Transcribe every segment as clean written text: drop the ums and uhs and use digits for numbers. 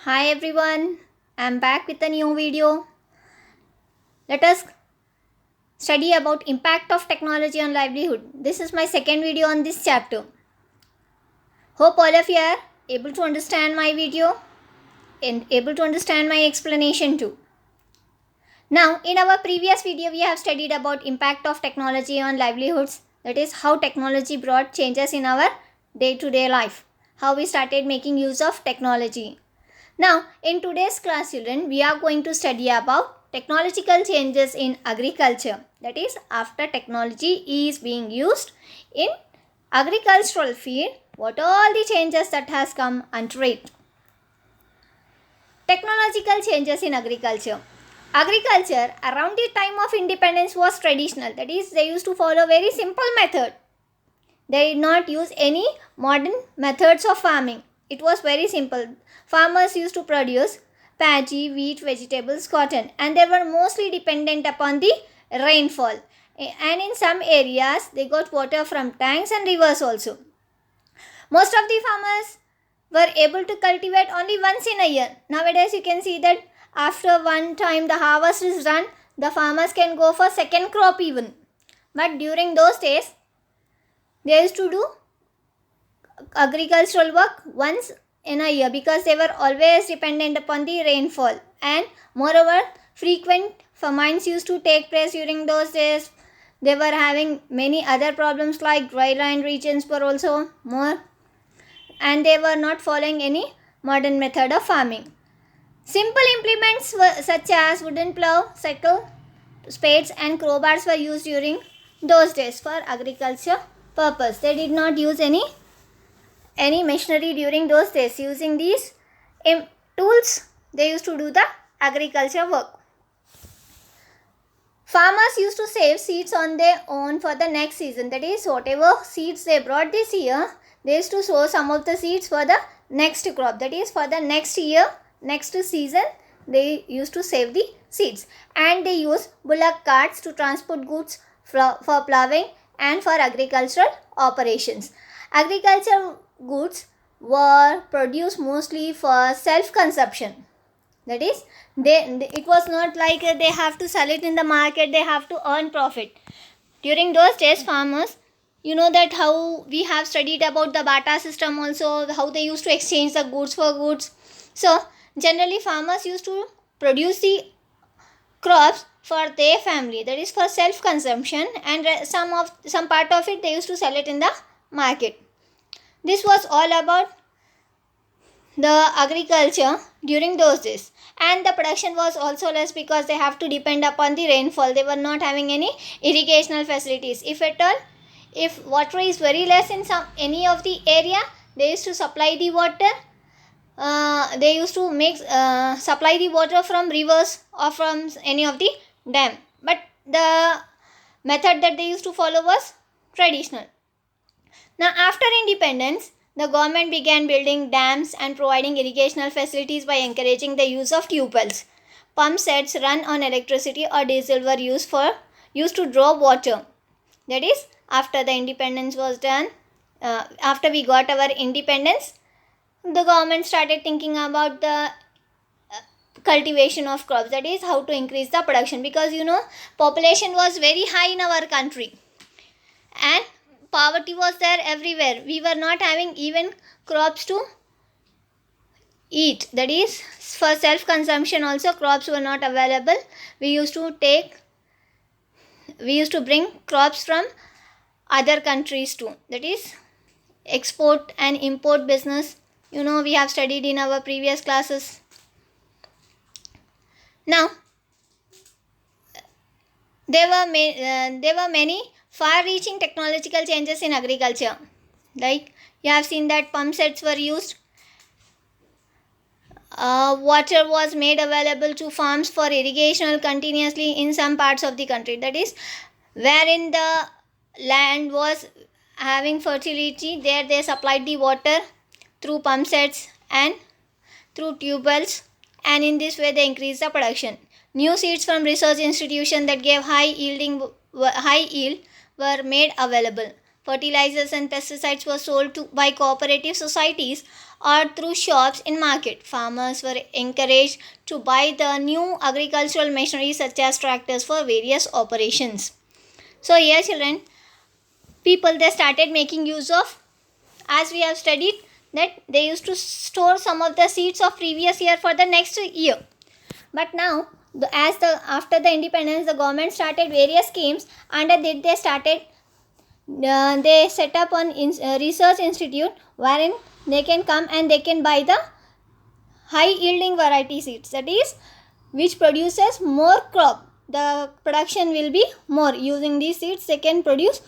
Hi everyone, I'm back with a new video. Let us study about impact of technology on livelihood. This is my second video on this chapter. Hope all of you are able to understand my video and able to understand my explanation too. Now, in our previous video, we have studied about impact of technology on livelihoods. That is how technology brought changes in our day-to-day life. How we started making use of technology. Now, in today's class, children, we are going to study about technological changes in agriculture. That is, after technology is being used in agricultural field, what all the changes that has come under it. Technological changes in agriculture. Agriculture around the time of independence was traditional. That is, they used to follow very simple method. They did not use any modern methods of farming. It was very simple. Farmers used to produce paddy, wheat, vegetables, cotton, and they were mostly dependent upon the rainfall. And in some areas, they got water from tanks and rivers also. Most of the farmers were able to cultivate only once in a year. Nowadays, you can see that after one time the harvest is done, the farmers can go for second crop even. But during those days, they used to do agricultural work once in a year because they were always dependent upon the rainfall, and moreover frequent famines used to take place during those days. They were having many other problems like dry land regions were also more, and they were not following any modern method of farming. Simple implements such as wooden plough, sickle, spades and crowbars were used during those days for agriculture purpose. They did not use any machinery during those days. Using these tools, they used to do the agriculture work. Farmers used to save seeds on their own for the next season. That is, whatever seeds they brought this year, they used to sow some of the seeds for the next crop. That is, for the next year, next season, they used to save the seeds. And they use bullock carts to transport goods for ploughing and for agricultural operations. Agricultural goods were produced mostly for self-consumption. That is, it was not like they have to sell it in the market, they have to earn profit. During those days, farmers, you know that how we have studied about the barter system also, how they used to exchange the goods for goods. So, generally farmers used to produce the crops for their family, that is for self-consumption, and some part of it they used to sell it in the market. This was all about the agriculture during those days, and the production was also less because they have to depend upon the rainfall. They were not having any irrigational facilities. If at all, if water is very less in any of the area, they used to supply the water. They used to supply the water from rivers or from any of the dam. But the method that they used to follow was traditional. Now, after independence, the government began building dams and providing irrigational facilities by encouraging the use of tube wells. Pump sets run on electricity or diesel were used to draw water. That is, after the independence was done, after we got our independence, the government started thinking about the cultivation of crops. That is, how to increase the production, because population was very high in our country and poverty was there everywhere. We were not having even crops to eat. That is, for self-consumption also crops were not available. We used to bring crops from other countries too. That is, export and import business. We have studied in our previous classes. Now, there were many far-reaching technological changes in agriculture. Like, you have seen that pump sets were used. Water was made available to farms for irrigation continuously in some parts of the country. That is, wherein the land was having fertility, there they supplied the water through pump sets and through tube wells, and in this way they increased the production. New seeds from research institutions that gave high yield were made available. fertilizers and pesticides were sold by cooperative societies or through shops in market. Farmers were encouraged to buy the new agricultural machinery such as tractors for various operations. So here children, people they started making use of, as we have studied, that they used to store some of the seeds of previous year for the next year. But now after the independence, the government started various schemes. Under that they started they set up an research institute wherein they can come and they can buy the high yielding variety seeds, that is which produces more crop. The production will be more. Using these seeds they can produce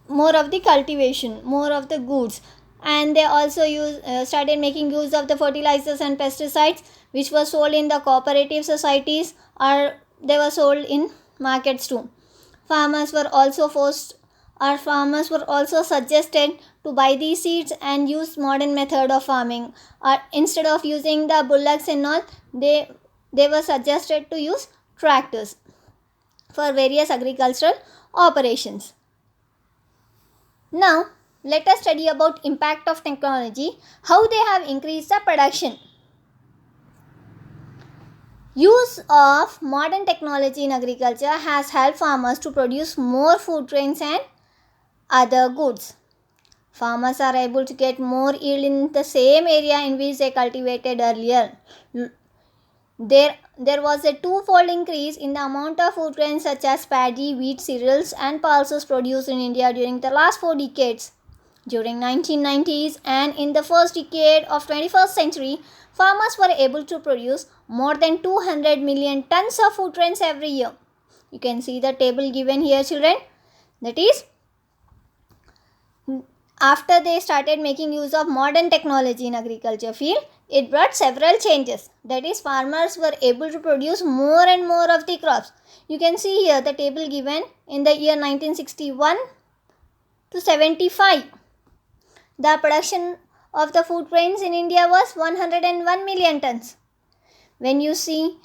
more of the cultivation, more of the goods. And they also started making use of the fertilizers and pesticides which were sold in the cooperative societies, or they were sold in markets too. Farmers were also suggested to buy these seeds and use modern method of farming. Instead of using the bullocks and all, they were suggested to use tractors for various agricultural operations. Now let us study about impact of technology, how they have increased the production. Use of modern technology in agriculture has helped farmers to produce more food grains and other goods. Farmers are able to get more yield in the same area in which they cultivated earlier. There was a twofold increase in the amount of food grains such as paddy, wheat, cereals and pulses produced in India during the last 4 decades. During 1990s and in the first decade of 21st century, farmers were able to produce more than 200 million tons of food grains every year. You can see the table given here children. That is, after they started making use of modern technology in agriculture field, it brought several changes. That is, farmers were able to produce more and more of the crops. You can see here the table given in the year 1961 to 75. The production of the food grains in India was 101 million tons. When you see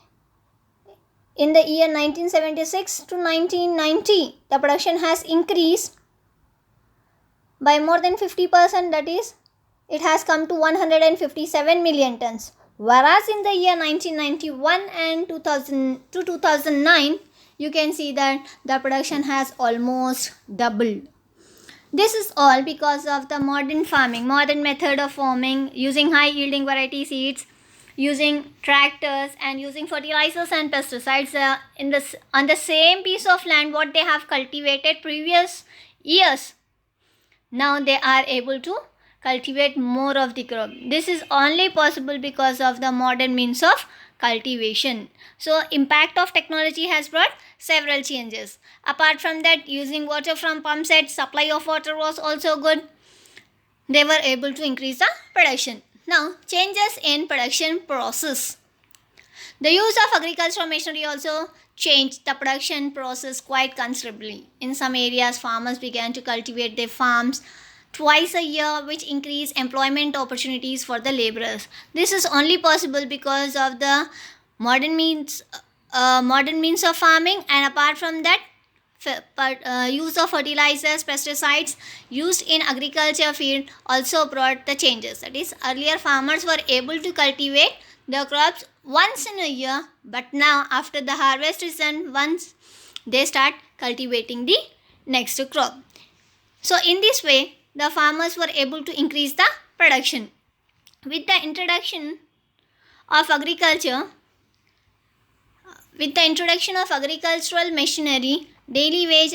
in the year 1976 to 1990, the production has increased by more than 50%, that is, it has come to 157 million tons. Whereas in the year 1991 and 2009, you can see that the production has almost doubled. This is all because of the modern farming, modern method of farming, using high yielding variety seeds, using tractors and using fertilizers and pesticides on the same piece of land what they have cultivated previous years. Now they are able to cultivate more of the crop. This is only possible because of the modern means of cultivation. So impact of technology has brought several changes. Apart from that, using water from pump sets, supply of water was also good. They were able to increase the production. Now changes in production process. The use of agricultural machinery also changed the production process quite considerably. In some areas, farmers began to cultivate their farms twice a year, which increased employment opportunities for the laborers. This is only possible because of the modern means of farming, and apart from that, use of fertilizers, pesticides used in agriculture field also brought the changes. That is, earlier farmers were able to cultivate the crops once in a year, but now after the harvest is done, once they start cultivating the next crop. So in this way, the farmers were able to increase the production. With the introduction of agricultural machinery, daily wage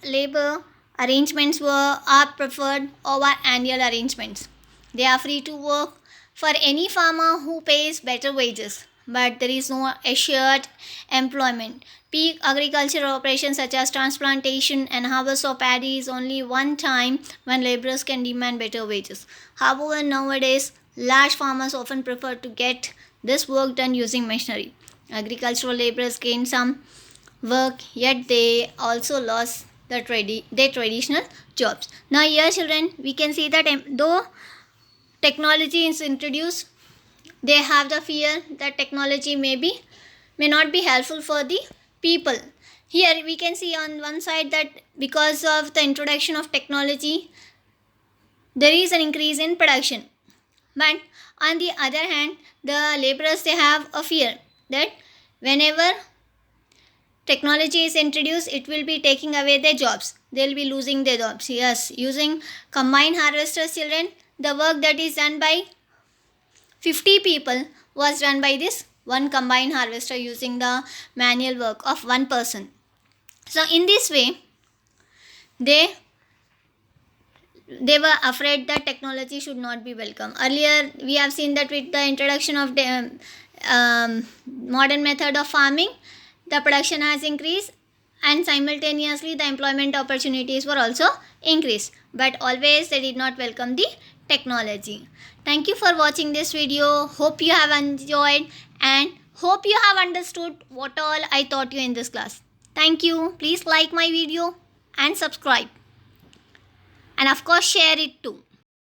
labor arrangements are preferred over annual arrangements. They are free to work for any farmer who pays better wages, but there is no assured employment. Peak agricultural operations such as transplantation and harvest of paddy is only one time when laborers can demand better wages. However, nowadays, large farmers often prefer to get this work done using machinery. Agricultural laborers gain some work, yet they also lost their traditional jobs. Now here children, we can see that though technology is introduced, they have the fear that technology may not be helpful for the people. Here we can see on one side that because of the introduction of technology, there is an increase in production. But on the other hand, the laborers, they have a fear that whenever technology is introduced, it will be taking away their jobs. They'll be losing their jobs. Yes, using combine harvesters, children, the work that is done by 50 people was done by this one combine harvester using the manual work of one person. So in this way, they were afraid that technology should not be welcome. Earlier we have seen that with the introduction of the modern method of farming, the production has increased and simultaneously the employment opportunities were also increased, but always they did not welcome the technology. Thank you for watching this video. Hope you have enjoyed and hope you have understood what all I taught you in this class. Thank you. Please like my video and subscribe, and of course share it too.